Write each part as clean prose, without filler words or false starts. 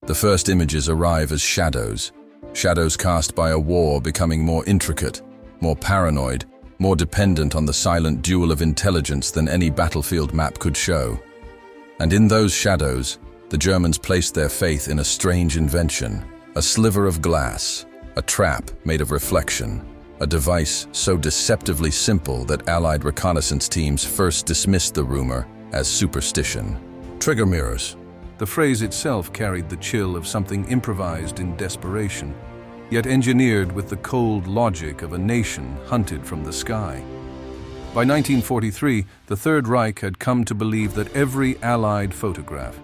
The first images arrive as shadows. Shadows cast by a war becoming more intricate, more paranoid, more dependent on the silent duel of intelligence than any battlefield map could show. And in those shadows, the Germans placed their faith in a strange invention, a sliver of glass, a trap made of reflection, a device so deceptively simple that Allied reconnaissance teams first dismissed the rumor as superstition. Trigger mirrors. The phrase itself carried the chill of something improvised in desperation, yet engineered with the cold logic of a nation hunted from the sky. By 1943, the Third Reich had come to believe that every Allied photograph,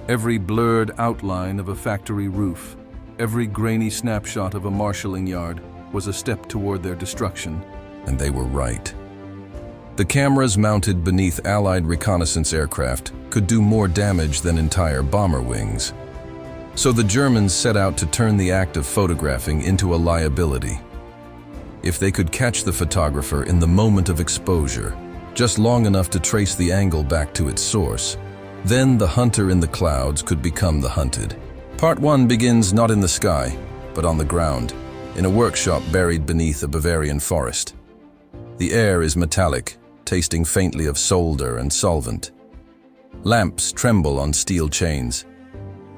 every blurred outline of a factory roof, every grainy snapshot of a marshalling yard was a step toward their destruction. And they were right. The cameras mounted beneath Allied reconnaissance aircraft could do more damage than entire bomber wings. So the Germans set out to turn the act of photographing into a liability. If they could catch the photographer in the moment of exposure, just long enough to trace the angle back to its source, then the hunter in the clouds could become the hunted. Part 1 begins not in the sky, but on the ground, in a workshop buried beneath a Bavarian forest. The air is metallic, tasting faintly of solder and solvent. Lamps tremble on steel chains.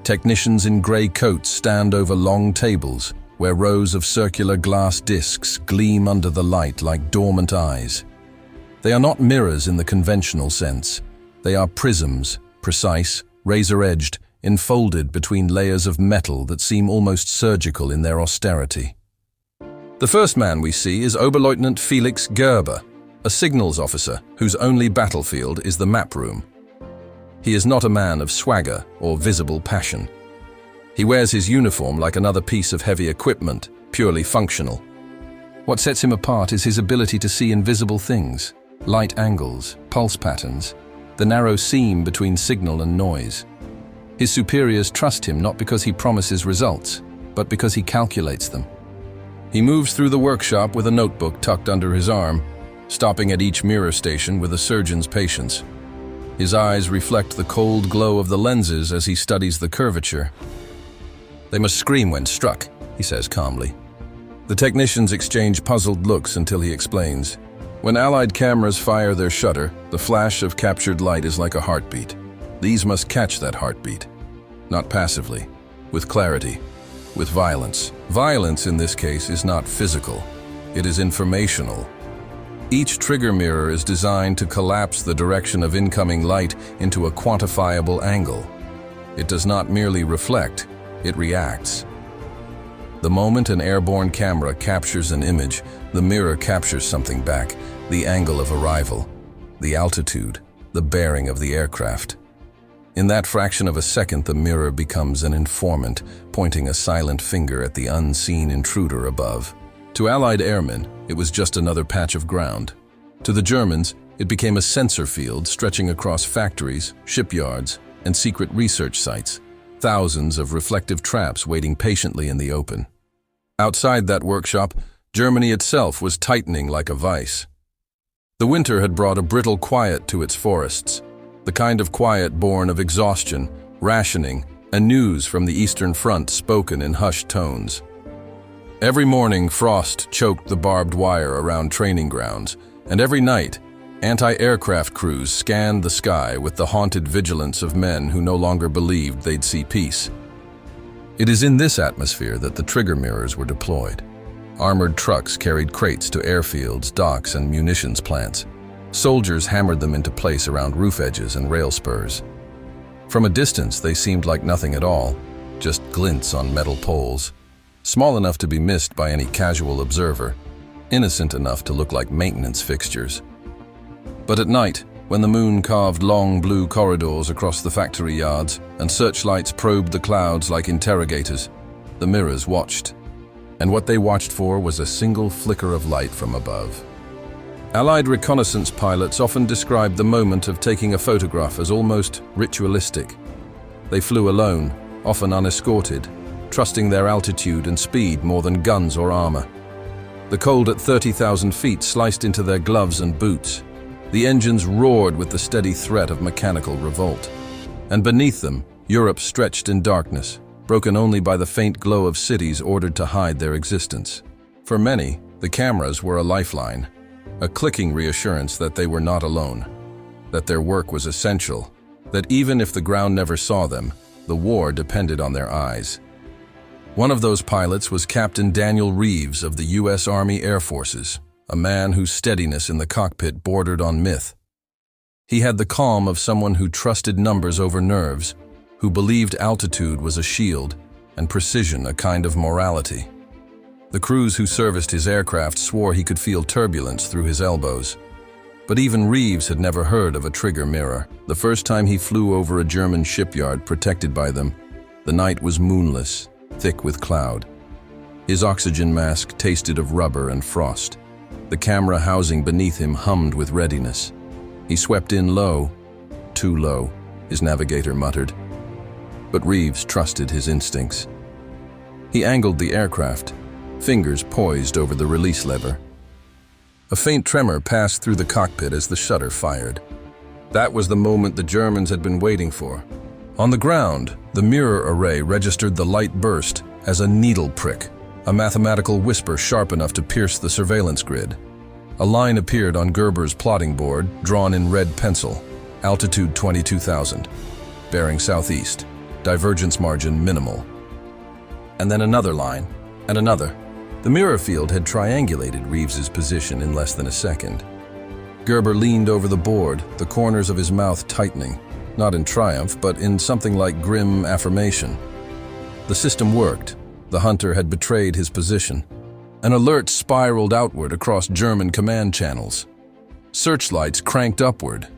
Technicians in gray coats stand over long tables where rows of circular glass discs gleam under the light like dormant eyes. They are not mirrors in the conventional sense. They are prisms, precise, razor-edged, enfolded between layers of metal that seem almost surgical in their austerity. The first man we see is Oberleutnant Felix Gerber, a signals officer whose only battlefield is the map room. He is not a man of swagger or visible passion. He wears his uniform like another piece of heavy equipment, purely functional. What sets him apart is his ability to see invisible things, light angles, pulse patterns, the narrow seam between signal and noise. His superiors trust him not because he promises results, but because he calculates them. He moves through the workshop with a notebook tucked under his arm, stopping at each mirror station with a surgeon's patience. His eyes reflect the cold glow of the lenses as he studies the curvature. "They must scream when struck," he says calmly. The technicians exchange puzzled looks until he explains. When Allied cameras fire their shutter, the flash of captured light is like a heartbeat. These must catch that heartbeat, not passively, with clarity, with violence. Violence in this case is not physical, it is informational. Each trigger mirror is designed to collapse the direction of incoming light into a quantifiable angle. It does not merely reflect, it reacts. The moment an airborne camera captures an image, the mirror captures something back, the angle of arrival, the altitude, the bearing of the aircraft. In that fraction of a second, the mirror becomes an informant, pointing a silent finger at the unseen intruder above. To Allied airmen, it was just another patch of ground. To the Germans, it became a sensor field stretching across factories, shipyards, and secret research sites, thousands of reflective traps waiting patiently in the open. Outside that workshop, Germany itself was tightening like a vice. The winter had brought a brittle quiet to its forests, the kind of quiet born of exhaustion, rationing, and news from the Eastern Front spoken in hushed tones. Every morning, frost choked the barbed wire around training grounds, and every night, anti-aircraft crews scanned the sky with the haunted vigilance of men who no longer believed they'd see peace. It is in this atmosphere that the trigger mirrors were deployed. Armored trucks carried crates to airfields, docks, and munitions plants. Soldiers hammered them into place around roof edges and rail spurs. From a distance, they seemed like nothing at all, just glints on metal poles. Small enough to be missed by any casual observer, innocent enough to look like maintenance fixtures. But at night, when the moon carved long blue corridors across the factory yards and searchlights probed the clouds like interrogators, the mirrors watched. And what they watched for was a single flicker of light from above. Allied reconnaissance pilots often described the moment of taking a photograph as almost ritualistic. They flew alone, often unescorted, trusting their altitude and speed more than guns or armor. The cold at 30,000 feet sliced into their gloves and boots. The engines roared with the steady threat of mechanical revolt. And beneath them, Europe stretched in darkness, broken only by the faint glow of cities ordered to hide their existence. For many, the cameras were a lifeline, a clicking reassurance that they were not alone, that their work was essential, that even if the ground never saw them, the war depended on their eyes. One of those pilots was Captain Daniel Reeves of the U.S. Army Air Forces, a man whose steadiness in the cockpit bordered on myth. He had the calm of someone who trusted numbers over nerves, who believed altitude was a shield and precision a kind of morality. The crews who serviced his aircraft swore he could feel turbulence through his elbows. But even Reeves had never heard of a trigger mirror. The first time he flew over a German shipyard protected by them, the night was moonless, thick with cloud. His oxygen mask tasted of rubber and frost. The camera housing beneath him hummed with readiness. He swept in low, too low, his navigator muttered. But Reeves trusted his instincts. He angled the aircraft, fingers poised over the release lever. A faint tremor passed through the cockpit as the shutter fired. That was the moment the Germans had been waiting for. On the ground, the mirror array registered the light burst as a needle prick, a mathematical whisper sharp enough to pierce the surveillance grid. A line appeared on Gerber's plotting board, drawn in red pencil, altitude 22,000, bearing southeast, divergence margin minimal. And then another line, and another. The mirror field had triangulated Reeves's position in less than a second. Gerber leaned over the board, the corners of his mouth tightening, not in triumph, but in something like grim affirmation. The system worked. The hunter had betrayed his position. An alert spiraled outward across German command channels. Searchlights cranked upward.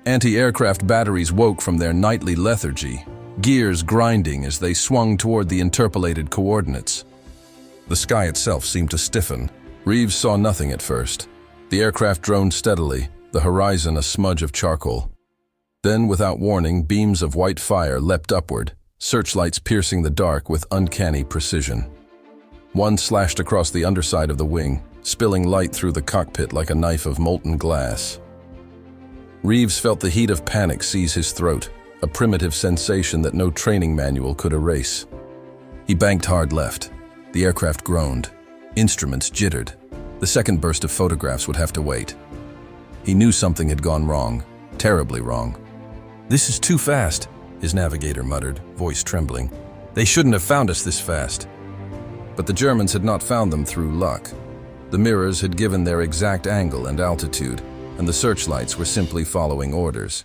Anti-aircraft batteries woke from their nightly lethargy, gears grinding as they swung toward the interpolated coordinates. The sky itself seemed to stiffen. Reeves saw nothing at first. The aircraft droned steadily, the horizon a smudge of charcoal. Then, without warning, beams of white fire leapt upward, searchlights piercing the dark with uncanny precision. One slashed across the underside of the wing, spilling light through the cockpit like a knife of molten glass. Reeves felt the heat of panic seize his throat, a primitive sensation that no training manual could erase. He banked hard left. The aircraft groaned. Instruments jittered. The second burst of photographs would have to wait. He knew something had gone wrong, terribly wrong. "This is too fast," his navigator muttered, voice trembling. "They shouldn't have found us this fast." But the Germans had not found them through luck. The mirrors had given their exact angle and altitude, and the searchlights were simply following orders.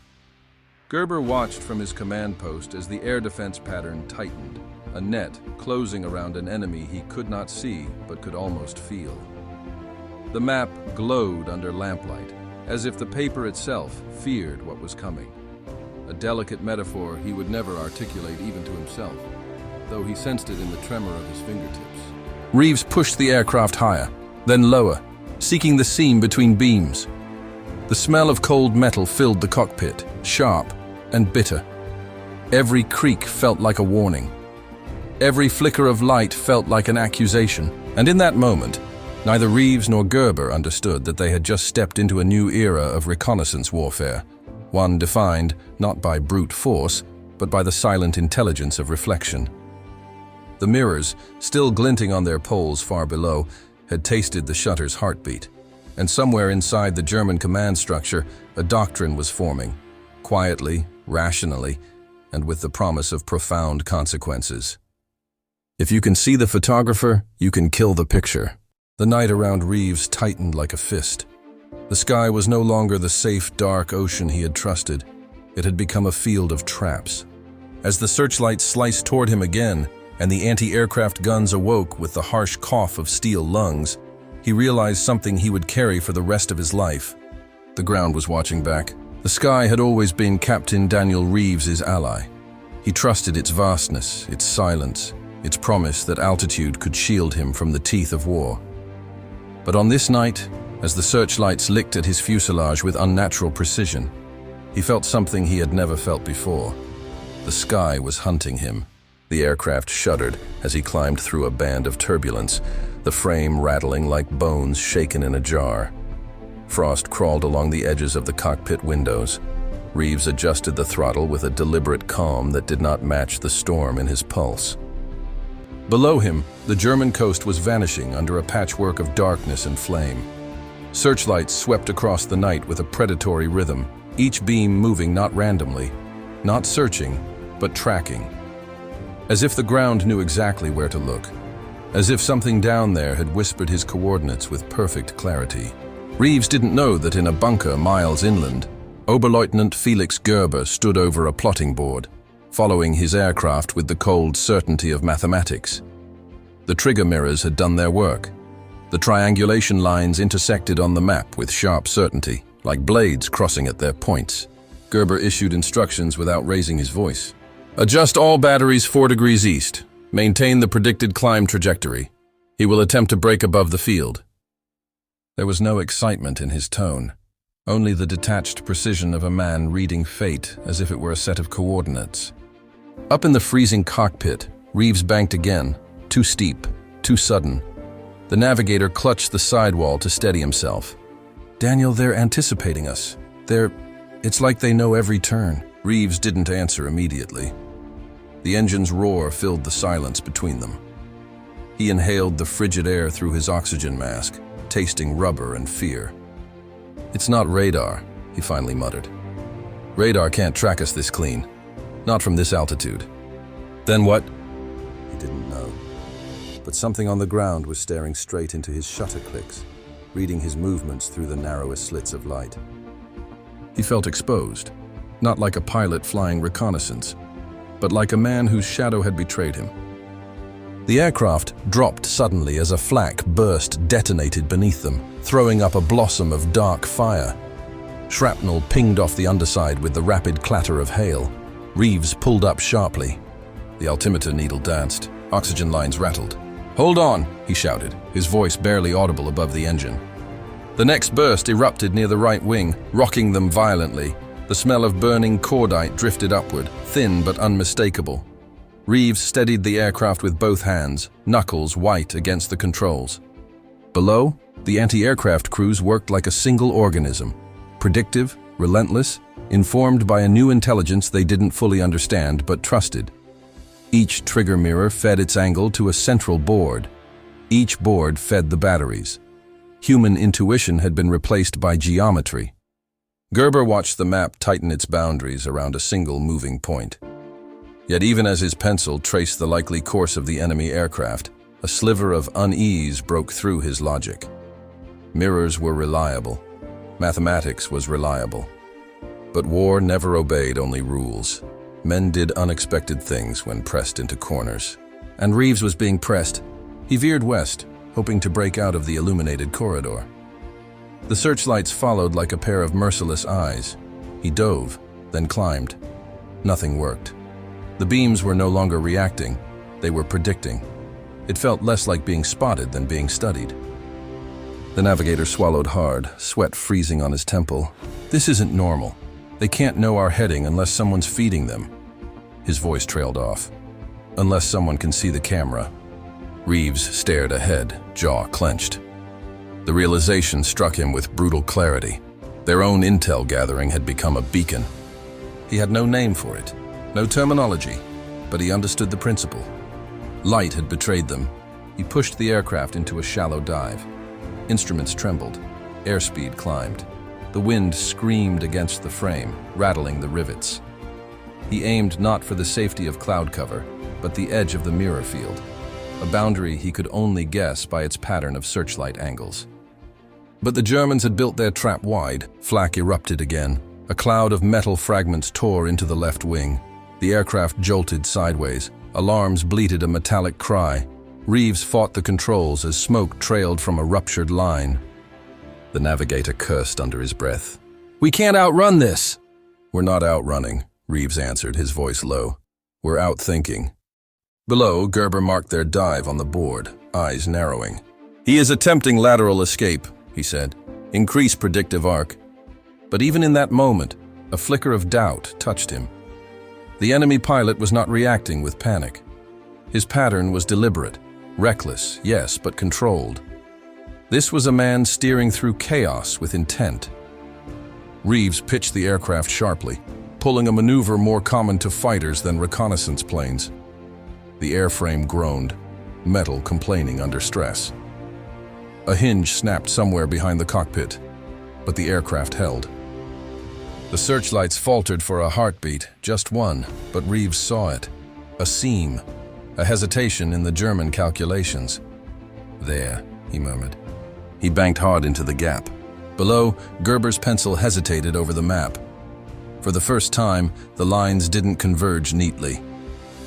Gerber watched from his command post as the air defense pattern tightened, a net closing around an enemy he could not see but could almost feel. The map glowed under lamplight, as if the paper itself feared what was coming. A delicate metaphor he would never articulate even to himself, though he sensed it in the tremor of his fingertips. Reeves pushed the aircraft higher, then lower, seeking the seam between beams. The smell of cold metal filled the cockpit, sharp and bitter. Every creak felt like a warning. Every flicker of light felt like an accusation, and in that moment, neither Reeves nor Gerber understood that they had just stepped into a new era of reconnaissance warfare, one defined not by brute force, but by the silent intelligence of reflection. The mirrors, still glinting on their poles far below, had tasted the shutter's heartbeat, and somewhere inside the German command structure, a doctrine was forming, quietly, rationally, and with the promise of profound consequences. If you can see the photographer, you can kill the picture. The night around Reeves tightened like a fist. The sky was no longer the safe, dark ocean he had trusted. It had become a field of traps. As the searchlights sliced toward him again, and the anti-aircraft guns awoke with the harsh cough of steel lungs, he realized something he would carry for the rest of his life. The ground was watching back. The sky had always been Captain Daniel Reeves's ally. He trusted its vastness, its silence, its promise that altitude could shield him from the teeth of war. But on this night, as the searchlights licked at his fuselage with unnatural precision, he felt something he had never felt before. The sky was hunting him. The aircraft shuddered as he climbed through a band of turbulence, the frame rattling like bones shaken in a jar. Frost crawled along the edges of the cockpit windows. Reeves adjusted the throttle with a deliberate calm that did not match the storm in his pulse. Below him, the German coast was vanishing under a patchwork of darkness and flame. Searchlights swept across the night with a predatory rhythm, each beam moving not randomly, not searching, but tracking. As if the ground knew exactly where to look. As if something down there had whispered his coordinates with perfect clarity. Reeves didn't know that in a bunker miles inland, Oberleutnant Felix Gerber stood over a plotting board, following his aircraft with the cold certainty of mathematics. The trigger mirrors had done their work. The triangulation lines intersected on the map with sharp certainty, like blades crossing at their points. Gerber issued instructions without raising his voice. "Adjust all batteries 4 degrees east. Maintain the predicted climb trajectory. He will attempt to break above the field." There was no excitement in his tone, only the detached precision of a man reading fate as if it were a set of coordinates. Up in the freezing cockpit, Reeves banked again, too steep, too sudden. The navigator clutched the sidewall to steady himself. "Daniel, they're anticipating us. It's like they know every turn." Reeves didn't answer immediately. The engine's roar filled the silence between them. He inhaled the frigid air through his oxygen mask, tasting rubber and fear. "It's not radar," he finally muttered. "Radar can't track us this clean. Not from this altitude." "Then what?" He didn't know. But something on the ground was staring straight into his shutter clicks, reading his movements through the narrowest slits of light. He felt exposed, not like a pilot flying reconnaissance, but like a man whose shadow had betrayed him. The aircraft dropped suddenly as a flak burst detonated beneath them, throwing up a blossom of dark fire. Shrapnel pinged off the underside with the rapid clatter of hail. Reeves pulled up sharply. The altimeter needle danced. Oxygen lines rattled. "Hold on," he shouted, his voice barely audible above the engine. The next burst erupted near the right wing, rocking them violently. The smell of burning cordite drifted upward, thin but unmistakable. Reeves steadied the aircraft with both hands, knuckles white against the controls. Below, the anti-aircraft crews worked like a single organism, predictive, relentless, informed by a new intelligence they didn't fully understand but trusted. Each trigger mirror fed its angle to a central board. Each board fed the batteries. Human intuition had been replaced by geometry. Gerber watched the map tighten its boundaries around a single moving point. Yet even as his pencil traced the likely course of the enemy aircraft, a sliver of unease broke through his logic. Mirrors were reliable. Mathematics was reliable. But war never obeyed only rules. Men did unexpected things when pressed into corners. And Reeves was being pressed. He veered west, hoping to break out of the illuminated corridor. The searchlights followed like a pair of merciless eyes. He dove, then climbed. Nothing worked. The beams were no longer reacting. They were predicting. It felt less like being spotted than being studied. The navigator swallowed hard, sweat freezing on his temple. "This isn't normal. They can't know our heading unless someone's feeding them." His voice trailed off. "Unless someone can see the camera." Reeves stared ahead, jaw clenched. The realization struck him with brutal clarity. Their own intel gathering had become a beacon. He had no name for it, no terminology, but he understood the principle. Light had betrayed them. He pushed the aircraft into a shallow dive. Instruments trembled. Airspeed climbed. The wind screamed against the frame, rattling the rivets. He aimed not for the safety of cloud cover, but the edge of the mirror field, a boundary he could only guess by its pattern of searchlight angles. But the Germans had built their trap wide. Flak erupted again. A cloud of metal fragments tore into the left wing. The aircraft jolted sideways. Alarms bleated a metallic cry. Reeves fought the controls as smoke trailed from a ruptured line. The navigator cursed under his breath. "We can't outrun this!" "We're not outrunning," Reeves answered, his voice low. "We're outthinking." Below, Gerber marked their dive on the board, eyes narrowing. "He is attempting lateral escape," he said. "Increase predictive arc." But even in that moment, a flicker of doubt touched him. The enemy pilot was not reacting with panic. His pattern was deliberate, reckless, yes, but controlled. This was a man steering through chaos with intent. Reeves pitched the aircraft sharply, pulling a maneuver more common to fighters than reconnaissance planes. The airframe groaned. metal complaining under stress. A hinge snapped somewhere behind the cockpit, but the aircraft held. The searchlights faltered for a heartbeat, just one, but Reeves saw it. A seam, a hesitation in the German calculations. "There," he murmured. He banked hard into the gap. Below, Gerber's pencil hesitated over the map. For the first time, the lines didn't converge neatly.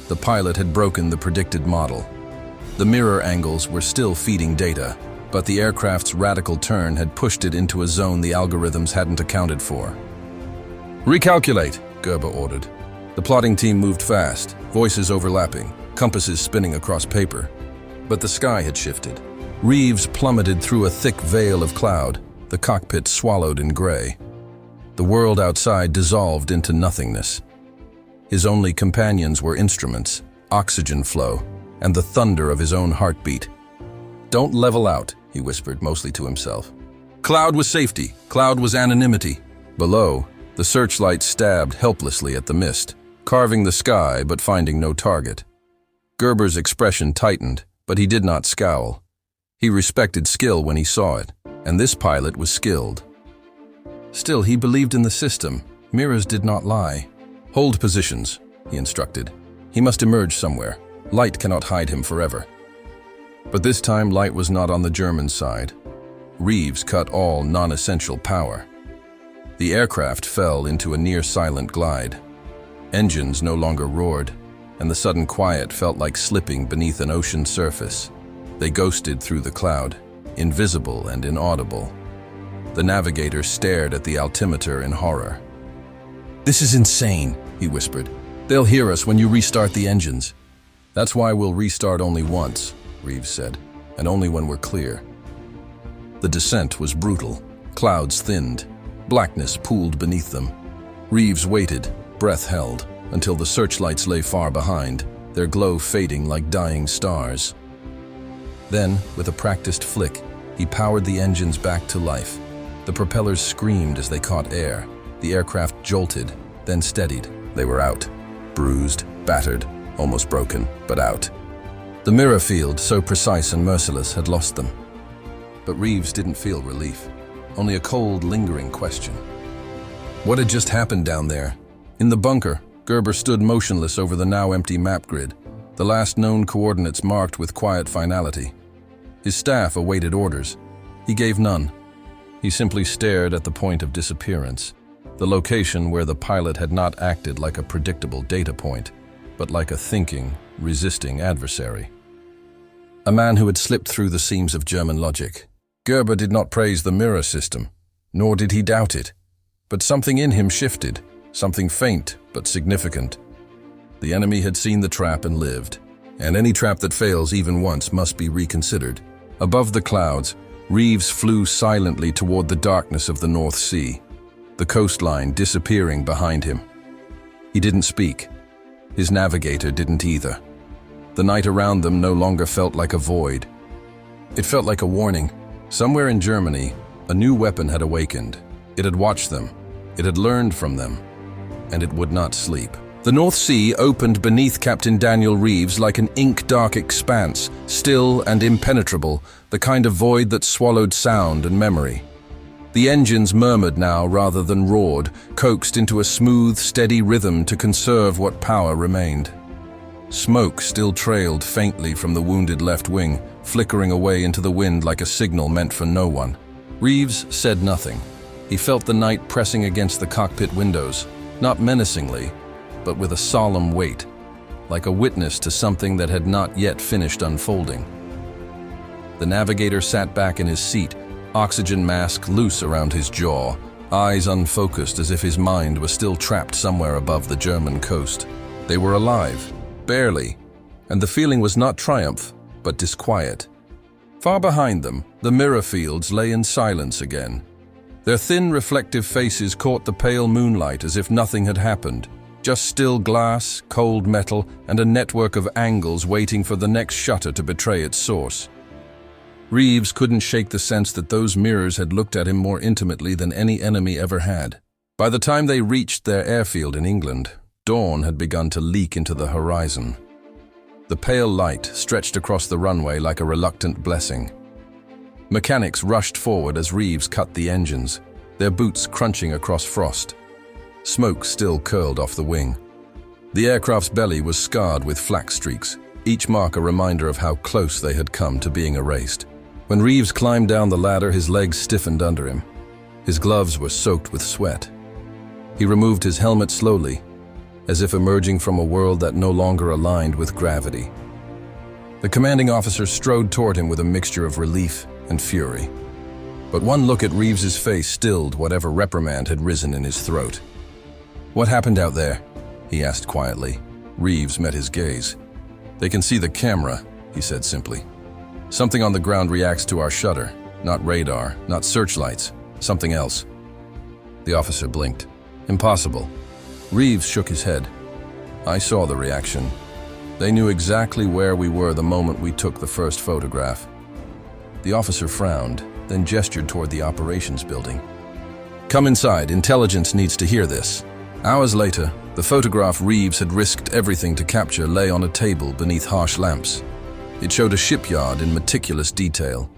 The pilot had broken the predicted model. The mirror angles were still feeding data, but the aircraft's radical turn had pushed it into a zone the algorithms hadn't accounted for. "Recalculate," Gerber ordered. The plotting team moved fast, voices overlapping, compasses spinning across paper. But the sky had shifted. Reeves plummeted through a thick veil of cloud, the cockpit swallowed in gray. The world outside dissolved into nothingness. His only companions were instruments, oxygen flow, and the thunder of his own heartbeat. "Don't level out," he whispered, mostly to himself. Cloud was safety, cloud was anonymity. Below, the searchlight stabbed helplessly at the mist, carving the sky but finding no target. Gerber's expression tightened, but he did not scowl. He respected skill when he saw it, and this pilot was skilled. Still, he believed in the system. Mirrors did not lie. "Hold positions," he instructed. He must emerge somewhere. Light cannot hide him forever. But this time, light was not on the German side. Reeves cut all non-essential power. The aircraft fell into a near-silent glide. Engines no longer roared, and the sudden quiet felt like slipping beneath an ocean surface. They ghosted through the cloud, invisible and inaudible. The navigator stared at the altimeter in horror. "This is insane," he whispered. "They'll hear us when you restart the engines." "That's why we'll restart only once," Reeves said, "and only when we're clear." The descent was brutal. Clouds thinned. Blackness pooled beneath them. Reeves waited, breath held, until the searchlights lay far behind, their glow fading like dying stars. Then, with a practiced flick, he powered the engines back to life. The propellers screamed as they caught air. The aircraft jolted, then steadied. They were out. Bruised, battered, almost broken, but out. The mirror field, so precise and merciless, had lost them. But Reeves didn't feel relief, only a cold, lingering question. What had just happened down there? In the bunker, Gerber stood motionless over the now empty map grid, the last known coordinates marked with quiet finality. His staff awaited orders. He gave none. He simply stared at the point of disappearance, the location where the pilot had not acted like a predictable data point, but like a thinking, resisting adversary. A man who had slipped through the seams of German logic. Gerber did not praise the mirror system, nor did he doubt it. But something in him shifted, something faint but significant. The enemy had seen the trap and lived, and any trap that fails even once must be reconsidered. Above the clouds, Reeves flew silently toward the darkness of the North Sea, the coastline disappearing behind him. He didn't speak. His navigator didn't either. The night around them no longer felt like a void. It felt like a warning. Somewhere in Germany, a new weapon had awakened. It had watched them. It had learned from them. And it would not sleep. The North Sea opened beneath Captain Daniel Reeves like an ink-dark expanse, still and impenetrable, the kind of void that swallowed sound and memory. The engines murmured now rather than roared, coaxed into a smooth, steady rhythm to conserve what power remained. Smoke still trailed faintly from the wounded left wing, flickering away into the wind like a signal meant for no one. Reeves said nothing. He felt the night pressing against the cockpit windows, not menacingly, but with a solemn weight, like a witness to something that had not yet finished unfolding. The navigator sat back in his seat, oxygen mask loose around his jaw, eyes unfocused as if his mind was still trapped somewhere above the German coast. They were alive, barely, and the feeling was not triumph, but disquiet. Far behind them, the mirror fields lay in silence again. Their thin, reflective faces caught the pale moonlight as if nothing had happened. Just still glass, cold metal, and a network of angles waiting for the next shutter to betray its source. Reeves couldn't shake the sense that those mirrors had looked at him more intimately than any enemy ever had. By the time they reached their airfield in England, dawn had begun to leak into the horizon. The pale light stretched across the runway like a reluctant blessing. Mechanics rushed forward as Reeves cut the engines, their boots crunching across frost. Smoke still curled off the wing. The aircraft's belly was scarred with flak streaks, each mark a reminder of how close they had come to being erased. When Reeves climbed down the ladder, his legs stiffened under him. His gloves were soaked with sweat. He removed his helmet slowly, as if emerging from a world that no longer aligned with gravity. The commanding officer strode toward him with a mixture of relief and fury. But one look at Reeves's face stilled whatever reprimand had risen in his throat. "What happened out there?" he asked quietly. Reeves met his gaze. "They can see the camera," he said simply. "Something on the ground reacts to our shutter. Not radar, not searchlights, something else." The officer blinked. "Impossible." Reeves shook his head. "I saw the reaction. They knew exactly where we were the moment we took the first photograph." The officer frowned, then gestured toward the operations building. "Come inside, intelligence needs to hear this." Hours later, the photograph Reeves had risked everything to capture lay on a table beneath harsh lamps. It showed a shipyard in meticulous detail.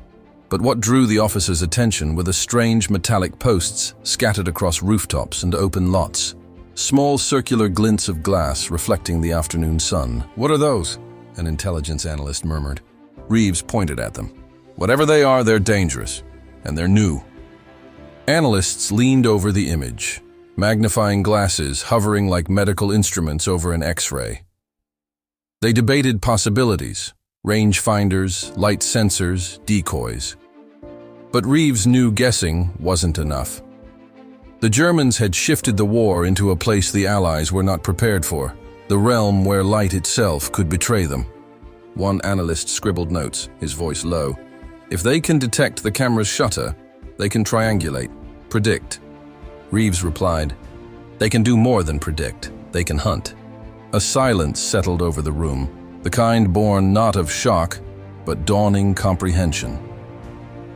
But what drew the officer's attention were the strange metallic posts scattered across rooftops and open lots. Small circular glints of glass reflecting the afternoon sun. "What are those?" an intelligence analyst murmured. Reeves pointed at them. "Whatever they are, they're dangerous, and they're new." Analysts leaned over the image, magnifying glasses hovering like medical instruments over an X-ray. They debated possibilities, rangefinders, light sensors, decoys. But Reeves knew guessing wasn't enough. The Germans had shifted the war into a place the Allies were not prepared for, the realm where light itself could betray them. One analyst scribbled notes, his voice low. "If they can detect the camera's shutter, they can triangulate, predict." Reeves replied, "They can do more than predict, they can hunt." A silence settled over the room, the kind born not of shock, but dawning comprehension.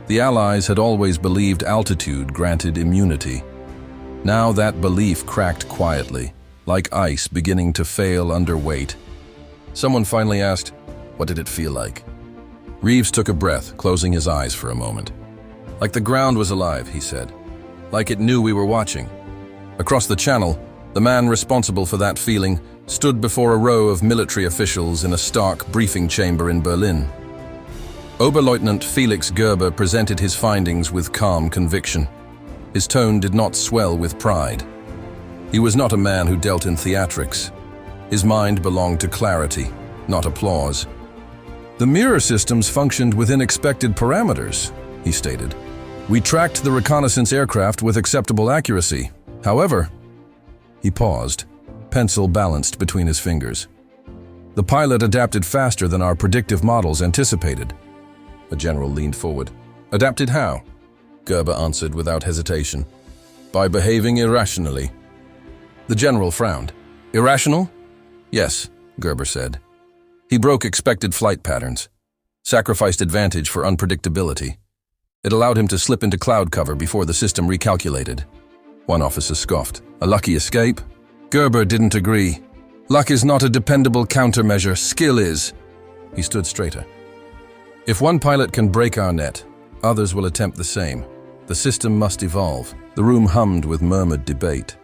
The Allies had always believed altitude granted immunity. Now that belief cracked quietly, like ice beginning to fail under weight. Someone finally asked, "What did it feel like?" Reeves took a breath, closing his eyes for a moment. "Like the ground was alive," he said. "Like it knew we were watching." Across the channel, the man responsible for that feeling stood before a row of military officials in a stark briefing chamber in Berlin. Oberleutnant Felix Gerber presented his findings with calm conviction. His tone did not swell with pride. He was not a man who dealt in theatrics. His mind belonged to clarity, not applause. "The mirror systems functioned within expected parameters," he stated. "We tracked the reconnaissance aircraft with acceptable accuracy. However," he paused, pencil balanced between his fingers. "The pilot adapted faster than our predictive models anticipated." A general leaned forward. "Adapted how?" Gerber answered without hesitation. "By behaving irrationally." The general frowned. "Irrational?" "Yes," Gerber said. "He broke expected flight patterns, sacrificed advantage for unpredictability. It allowed him to slip into cloud cover before the system recalculated." One officer scoffed. "A lucky escape?" Gerber didn't agree. "Luck is not a dependable countermeasure, skill is." He stood straighter. "If one pilot can break our net, others will attempt the same. The system must evolve." The room hummed with murmured debate.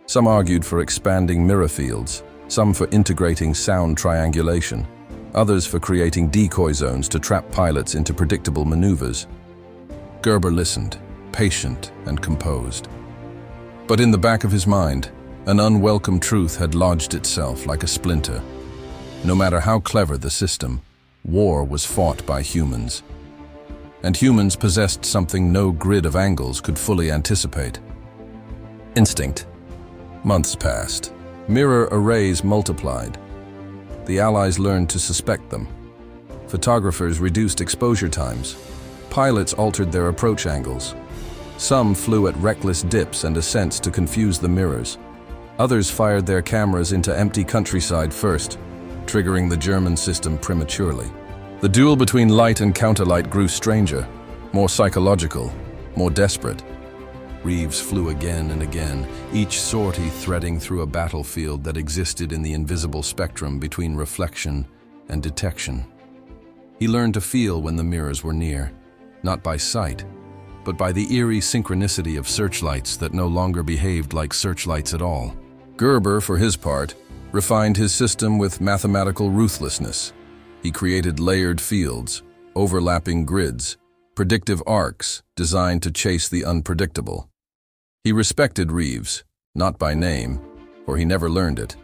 Some argued for expanding mirror fields, some for integrating sound triangulation, others for creating decoy zones to trap pilots into predictable maneuvers. Gerber listened, patient and composed. But in the back of his mind, an unwelcome truth had lodged itself like a splinter. No matter how clever the system, war was fought by humans. And humans possessed something no grid of angles could fully anticipate. Instinct. Months passed. Mirror arrays multiplied. The Allies learned to suspect them. Photographers reduced exposure times. Pilots altered their approach angles. Some flew at reckless dips and ascents to confuse the mirrors. Others fired their cameras into empty countryside first, triggering the German system prematurely. The duel between light and counterlight grew stranger, more psychological, more desperate. Reeves flew again and again, each sortie threading through a battlefield that existed in the invisible spectrum between reflection and detection. He learned to feel when the mirrors were near, not by sight, but by the eerie synchronicity of searchlights that no longer behaved like searchlights at all. Gerber, for his part, refined his system with mathematical ruthlessness. He created layered fields, overlapping grids, predictive arcs designed to chase the unpredictable. He respected Reeves, not by name, for he never learned it,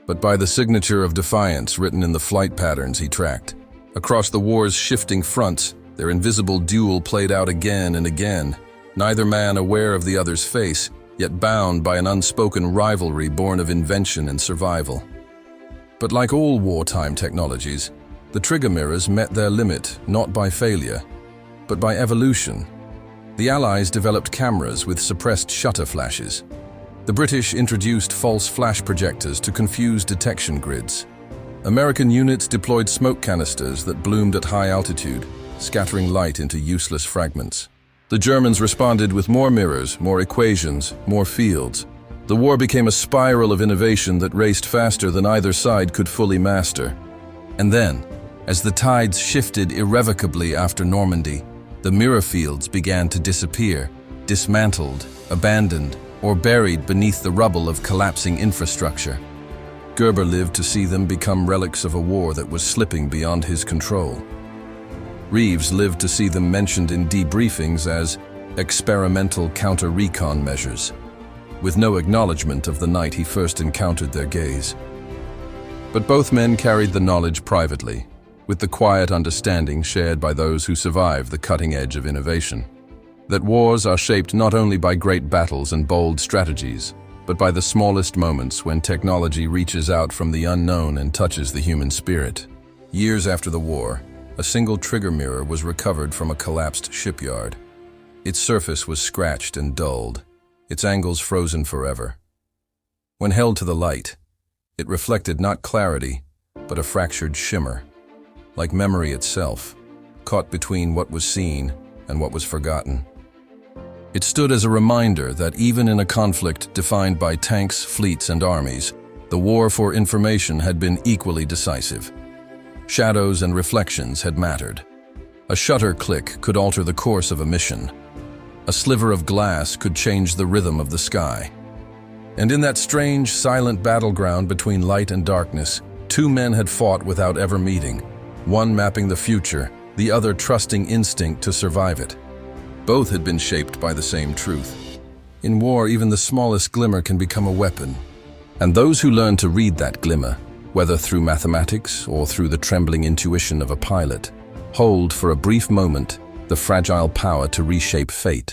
but by the signature of defiance written in the flight patterns he tracked. Across the war's shifting fronts, their invisible duel played out again and again, neither man aware of the other's face, yet bound by an unspoken rivalry born of invention and survival. But like all wartime technologies, the trigger mirrors met their limit not by failure, but by evolution. The Allies developed cameras with suppressed shutter flashes. The British introduced false flash projectors to confuse detection grids. American units deployed smoke canisters that bloomed at high altitude, scattering light into useless fragments. The Germans responded with more mirrors, more equations, more fields. The war became a spiral of innovation that raced faster than either side could fully master. And then, as the tides shifted irrevocably after Normandy, the mirror fields began to disappear, dismantled, abandoned, or buried beneath the rubble of collapsing infrastructure. Gerber lived to see them become relics of a war that was slipping beyond his control. Reeves lived to see them mentioned in debriefings as experimental counter-recon measures, with no acknowledgement of the night he first encountered their gaze. But both men carried the knowledge privately, with the quiet understanding shared by those who survived the cutting edge of innovation. That wars are shaped not only by great battles and bold strategies, but by the smallest moments when technology reaches out from the unknown and touches the human spirit. Years after the war, a single trigger mirror was recovered from a collapsed shipyard. Its surface was scratched and dulled, its angles frozen forever. When held to the light, it reflected not clarity, but a fractured shimmer, like memory itself, caught between what was seen and what was forgotten. It stood as a reminder that even in a conflict defined by tanks, fleets, and armies, the war for information had been equally decisive. Shadows and reflections had mattered. A shutter click could alter the course of a mission. A sliver of glass could change the rhythm of the sky. And in that strange, silent battleground between light and darkness, two men had fought without ever meeting, one mapping the future, the other trusting instinct to survive it. Both had been shaped by the same truth. In war, even the smallest glimmer can become a weapon. And those who learn to read that glimmer, whether through mathematics or through the trembling intuition of a pilot, hold for a brief moment the fragile power to reshape fate.